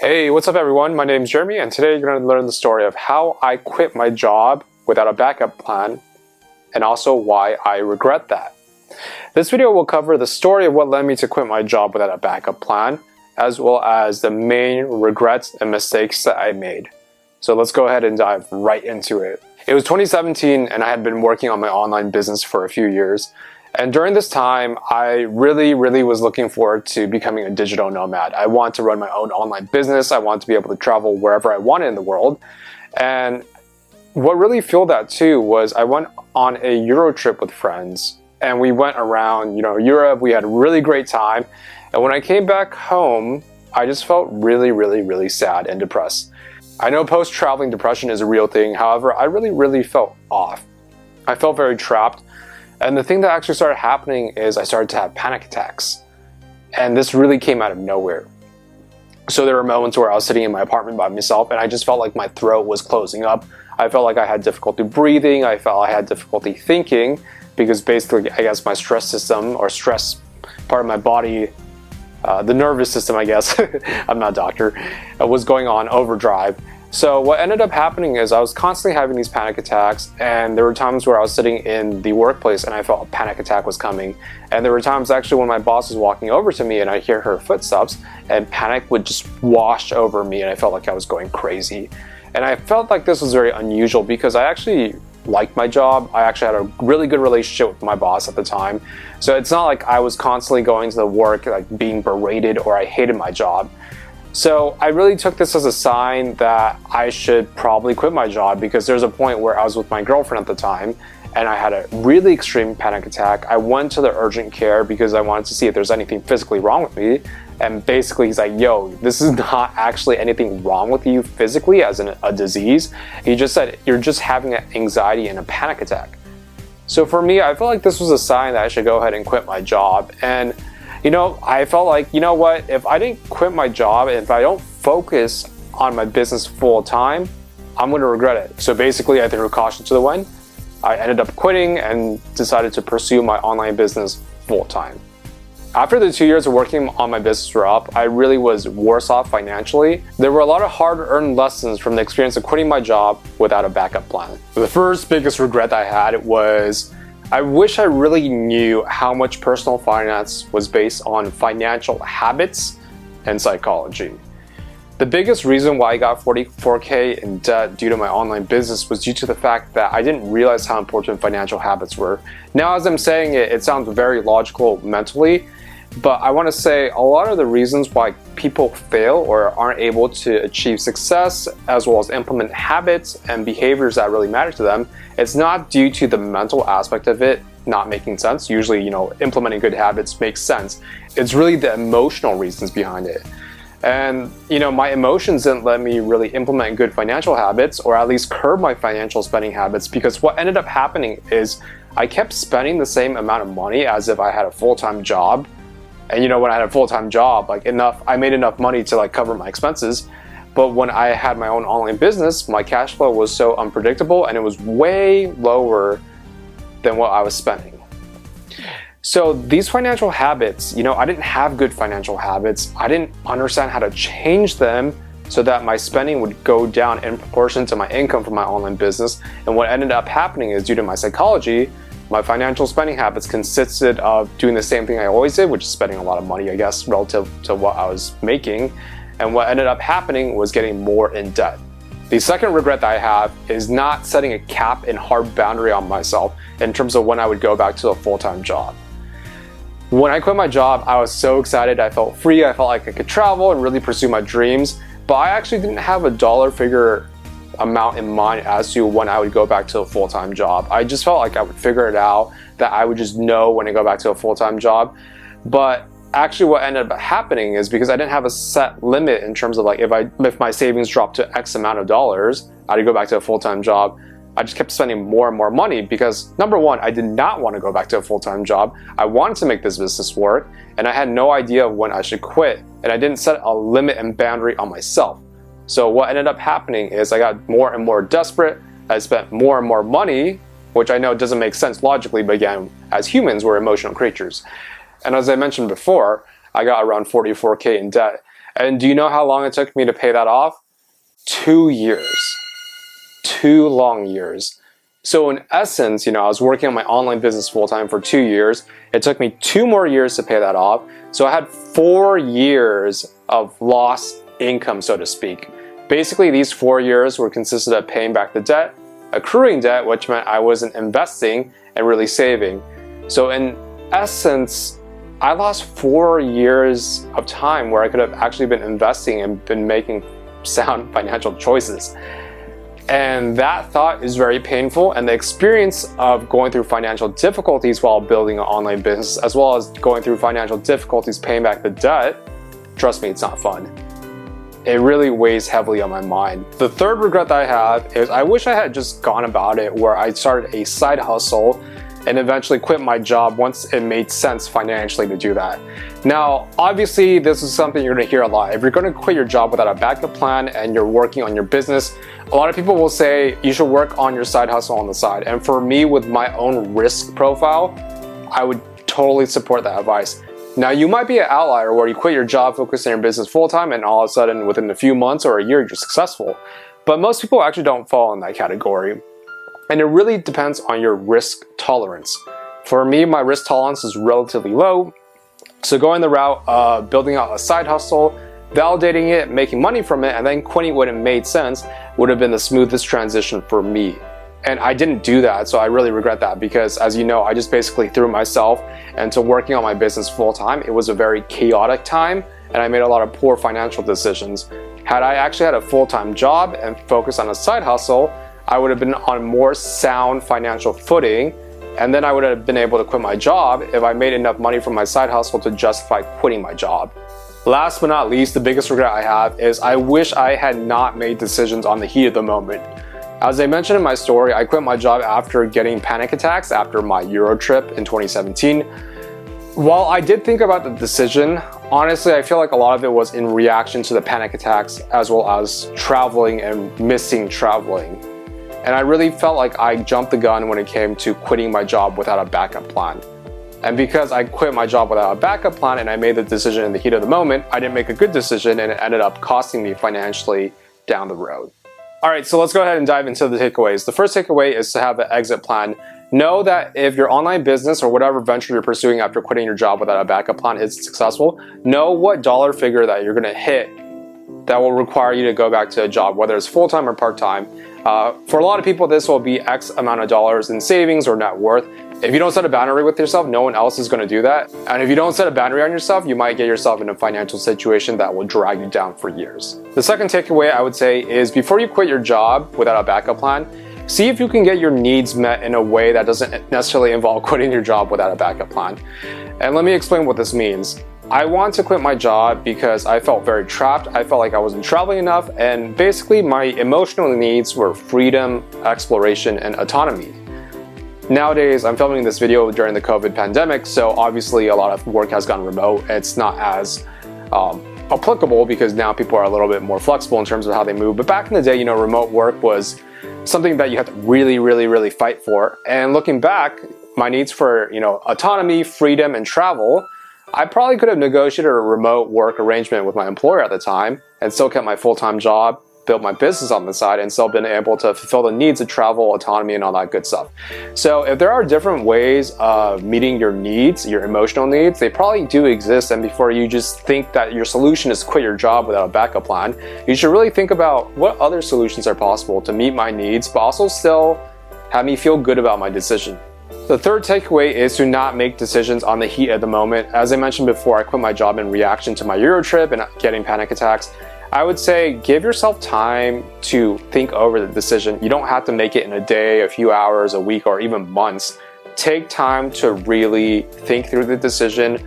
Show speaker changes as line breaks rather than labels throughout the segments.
Hey, what's up everyone? My name is Jeremy and today you're going to learn the story of how I quit my job without a backup plan and also why I regret that. This video will cover the story of what led me to quit my job without a backup plan, as well as the main regrets and mistakes that I made. So let's go ahead and dive right into it. It was 2017 and I had been working on my online business for a few years. And during this time, I really was looking forward to becoming a digital nomad. I want to run my own online business. I want to be able to travel wherever I wanted in the world. And what really fueled that too was I went on a Euro trip with friends and we went around, Europe. We had a really great time. And when I came back home, I just felt really sad and depressed. I know post-traveling depression is a real thing. However, I really felt off. I felt very trapped. And the thing that actually started happening is I started to have panic attacks. And this really came out of nowhere. So there were moments where I was sitting in my apartment by myself and I just felt like my throat was closing up. I felt like I had difficulty breathing. I felt I had difficulty thinking because basically, I guess my stress system or stress part of my body, the nervous system, I guess, I'm not a doctor, was going on overdrive. So what ended up happening is I was constantly having these panic attacks, and there were times where I was sitting in the workplace and I felt a panic attack was coming. And there were times actually when my boss was walking over to me and I hear her footsteps and panic would just wash over me and I felt like I was going crazy. And I felt like this was very unusual because I actually liked my job. I actually had a really good relationship with my boss at the time. So it's not like I was constantly going to the work like being berated or I hated my job. So I really took this as a sign that I should probably quit my job because there's a point where I was with my girlfriend at the time and I had a really extreme panic attack. I went to the urgent care because I wanted to see if there's anything physically wrong with me. And basically he's like, yo, this is not actually anything wrong with you physically as in a disease. He just said, you're just having an anxiety and a panic attack. So for me, I felt like this was a sign that I should go ahead and quit my job. And I felt like, you know what, if I didn't quit my job, and if I don't focus on my business full time, I'm going to regret it. So basically, I threw caution to the wind. I ended up quitting and decided to pursue my online business full time. After the 2 years of working on my business were up, I really was worse off financially. There were a lot of hard-earned lessons from the experience of quitting my job without a backup plan. The first biggest regret I had was I wish I really knew how much personal finance was based on financial habits and psychology. The biggest reason why I got $44K in debt due to my online business was due to the fact that I didn't realize how important financial habits were. Now, as I'm saying it, it sounds very logical mentally, but I want to say a lot of the reasons why people fail or aren't able to achieve success as well as implement habits and behaviors that really matter to them, it's not due to the mental aspect of it not making sense. Usually, implementing good habits makes sense. It's really the emotional reasons behind it. And, my emotions didn't let me really implement good financial habits or at least curb my financial spending habits because what ended up happening is I kept spending the same amount of money as if I had a full-time job. And when I had a full-time job, I made enough money to cover my expenses. But when I had my own online business, my cash flow was so unpredictable and it was way lower than what I was spending. So these financial habits, I didn't have good financial habits. I didn't understand how to change them so that my spending would go down in proportion to my income from my online business. And what ended up happening is due to my psychology, my financial spending habits consisted of doing the same thing I always did, which is spending a lot of money, I guess, relative to what I was making. And what ended up happening was getting more in debt. The second regret that I have is not setting a cap and hard boundary on myself in terms of when I would go back to a full-time job. When I quit my job, I was so excited. I felt free. I felt like I could travel and really pursue my dreams. But I actually didn't have a dollar figure amount in mind as to when I would go back to a full-time job. I just felt like I would figure it out, that I would just know when I go back to a full-time job. But actually what ended up happening is because I didn't have a set limit in terms of if my savings dropped to X amount of dollars, I'd go back to a full-time job. I just kept spending more and more money because number one, I did not want to go back to a full-time job. I wanted to make this business work and I had no idea when I should quit, and I didn't set a limit and boundary on myself. So what ended up happening is I got more and more desperate. I spent more and more money, which I know doesn't make sense logically, but again, as humans, we're emotional creatures. And as I mentioned before, I got around $44K in debt. And do you know how long it took me to pay that off? 2 years. 2 long years. So in essence, I was working on my online business full-time for 2 years. It took me 2 more years to pay that off. So I had 4 years of lost income, so to speak. Basically, these 4 years were consisted of paying back the debt, accruing debt, which meant I wasn't investing and really saving. So in essence, I lost 4 years of time where I could have actually been investing and been making sound financial choices. And that thought is very painful, and the experience of going through financial difficulties while building an online business, as well as going through financial difficulties paying back the debt, trust me, it's not fun. It really weighs heavily on my mind. The third regret that I have is I wish I had just gone about it where I started a side hustle and eventually quit my job once it made sense financially to do that. Now, obviously, this is something you're gonna hear a lot. If you're gonna quit your job without a backup plan and you're working on your business, a lot of people will say you should work on your side hustle on the side. And for me, with my own risk profile, I would totally support that advice. Now, you might be an outlier where you quit your job, focus on your business full-time, and all of a sudden, within a few months or a year, you're successful. But most people actually don't fall in that category. And it really depends on your risk tolerance. For me, my risk tolerance is relatively low. So going the route of building out a side hustle, validating it, making money from it, and then quitting when it made sense would have been the smoothest transition for me. And I didn't do that, so I really regret that because, as you know, I just basically threw myself into working on my business full-time. It was a very chaotic time, and I made a lot of poor financial decisions. Had I actually had a full-time job and focused on a side hustle, I would have been on a more sound financial footing, and then I would have been able to quit my job if I made enough money from my side hustle to justify quitting my job. Last but not least, the biggest regret I have is I wish I had not made decisions on the heat of the moment. As I mentioned in my story, I quit my job after getting panic attacks after my Euro trip in 2017. While I did think about the decision, honestly, I feel like a lot of it was in reaction to the panic attacks as well as traveling and missing traveling. And I really felt like I jumped the gun when it came to quitting my job without a backup plan. And because I quit my job without a backup plan and I made the decision in the heat of the moment, I didn't make a good decision and it ended up costing me financially down the road. All right, so let's go ahead and dive into the takeaways. The first takeaway is to have an exit plan. Know that if your online business or whatever venture you're pursuing after quitting your job without a backup plan is successful, know what dollar figure that you're gonna hit that will require you to go back to a job, whether it's full-time or part-time. For a lot of people, this will be X amount of dollars in savings or net worth. If you don't set a boundary with yourself, no one else is going to do that. And if you don't set a boundary on yourself, you might get yourself in a financial situation that will drag you down for years. The second takeaway I would say is before you quit your job without a backup plan, see if you can get your needs met in a way that doesn't necessarily involve quitting your job without a backup plan. And let me explain what this means. I want to quit my job because I felt very trapped. I felt like I wasn't traveling enough, and basically my emotional needs were freedom, exploration, and autonomy. Nowadays, I'm filming this video during the COVID pandemic, so obviously a lot of work has gone remote. It's not as applicable because now people are a little bit more flexible in terms of how they move. But back in the day, remote work was something that you had to really fight for. And looking back, my needs for autonomy, freedom, and travel, I probably could have negotiated a remote work arrangement with my employer at the time and still kept my full-time job, built my business on the side, and still been able to fulfill the needs of travel, autonomy, and all that good stuff. So if there are different ways of meeting your needs, your emotional needs, they probably do exist. And before you just think that your solution is quit your job without a backup plan, you should really think about what other solutions are possible to meet my needs, but also still have me feel good about my decision. The third takeaway is to not make decisions on the heat of the moment. As I mentioned before, I quit my job in reaction to my Euro trip and getting panic attacks. I would say give yourself time to think over the decision. You don't have to make it in a day, a few hours, a week, or even months. Take time to really think through the decision.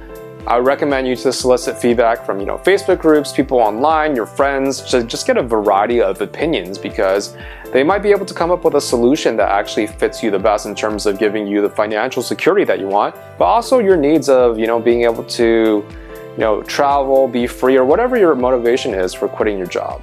I would recommend you to solicit feedback from Facebook groups, people online, your friends, to just get a variety of opinions because they might be able to come up with a solution that actually fits you the best in terms of giving you the financial security that you want, but also your needs of being able to travel, be free, or whatever your motivation is for quitting your job.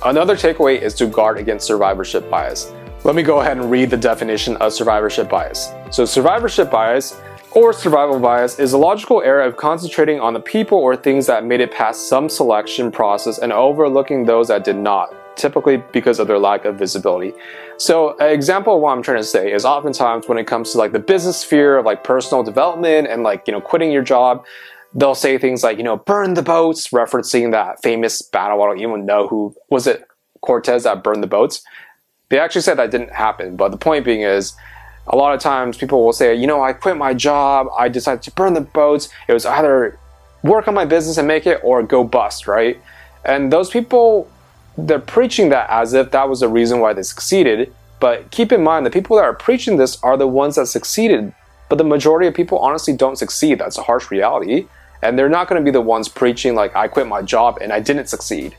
Another takeaway is to guard against survivorship bias. Let me go ahead and read the definition of survivorship bias. So survivorship bias, or survival bias is a logical error of concentrating on the people or things that made it past some selection process and overlooking those that did not, typically because of their lack of visibility. So an example of what I'm trying to say is oftentimes when it comes to like the business sphere of like personal development and like, quitting your job, they'll say things like, burn the boats, referencing that famous battle. I don't even know who, was it Cortez that burned the boats? They actually said that didn't happen, but the point being is, a lot of times people will say, I quit my job, I decided to burn the boats. It was either work on my business and make it or go bust, right? And those people, they're preaching that as if that was the reason why they succeeded. But keep in mind, the people that are preaching this are the ones that succeeded. But the majority of people honestly don't succeed. That's a harsh reality. And they're not going to be the ones preaching like, I quit my job and I didn't succeed.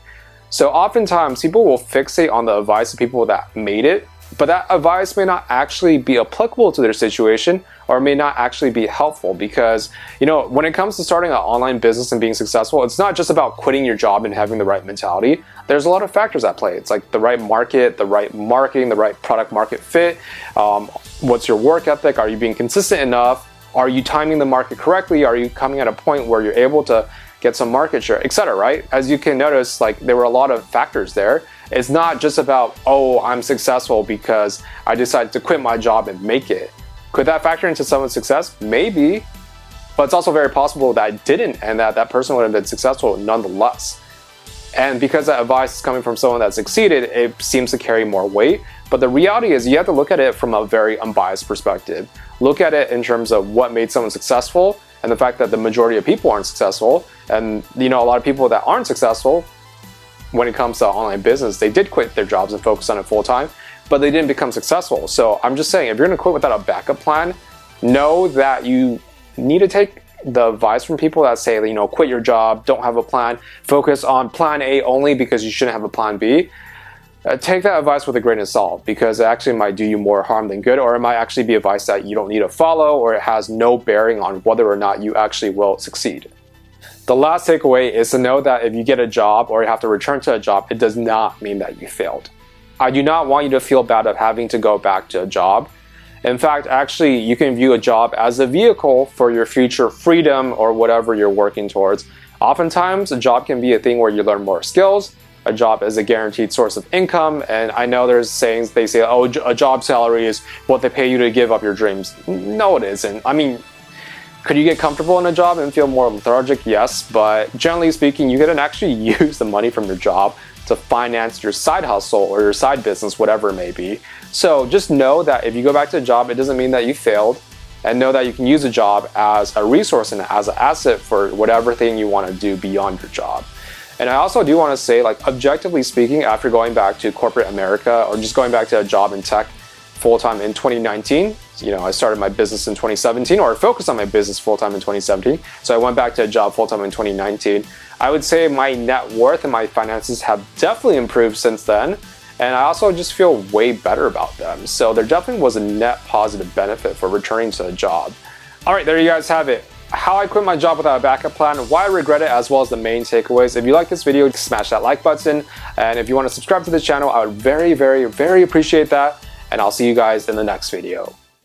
So oftentimes people will fixate on the advice of people that made it, but that advice may not actually be applicable to their situation or may not actually be helpful because, when it comes to starting an online business and being successful, it's not just about quitting your job and having the right mentality. There's a lot of factors at play. It's like the right market, the right marketing, the right product market fit. What's your work ethic? Are you being consistent enough? Are you timing the market correctly? Are you coming at a point where you're able to get some market share, etc., right? As you can notice, like there were a lot of factors there. It's not just about, oh, I'm successful because I decided to quit my job and make it. Could that factor into someone's success? Maybe, but it's also very possible that it didn't and that person would have been successful nonetheless. And because that advice is coming from someone that succeeded, it seems to carry more weight. But the reality is you have to look at it from a very unbiased perspective. Look at it in terms of what made someone successful and the fact that the majority of people aren't successful. And a lot of people that aren't successful when it comes to online business, they did quit their jobs and focus on it full time, but they didn't become successful. So I'm just saying, if you're going to quit without a backup plan, know that you need to take the advice from people that say, quit your job, don't have a plan, focus on plan A only because you shouldn't have a plan B. Take that advice with a grain of salt because it actually might do you more harm than good, or it might actually be advice that you don't need to follow, or it has no bearing on whether or not you actually will succeed. The last takeaway is to know that if you get a job or you have to return to a job, it does not mean that you failed. I do not want you to feel bad of having to go back to a job. In fact, actually, you can view a job as a vehicle for your future freedom or whatever you're working towards. Oftentimes, a job can be a thing where you learn more skills. A job is a guaranteed source of income. And I know there's sayings, they say, oh, a job salary is what they pay you to give up your dreams. No, it isn't. I mean, could you get comfortable in a job and feel more lethargic? Yes, but generally speaking, you can actually use the money from your job to finance your side hustle or your side business, whatever it may be. So just know that if you go back to a job, it doesn't mean that you failed, and know that you can use a job as a resource and as an asset for whatever thing you want to do beyond your job. And I also do want to say, like, objectively speaking, after going back to corporate America or just going back to a job in tech full-time in 2019, I started my business in 2017, or I focused on my business full-time in 2017. So I went back to a job full-time in 2019. I would say my net worth and my finances have definitely improved since then. And I also just feel way better about them. So there definitely was a net positive benefit for returning to a job. All right, there you guys have it. How I quit my job without a backup plan, why I regret it, as well as the main takeaways. If you like this video, smash that like button. And if you want to subscribe to the channel, I would very, very, very appreciate that. And I'll see you guys in the next video.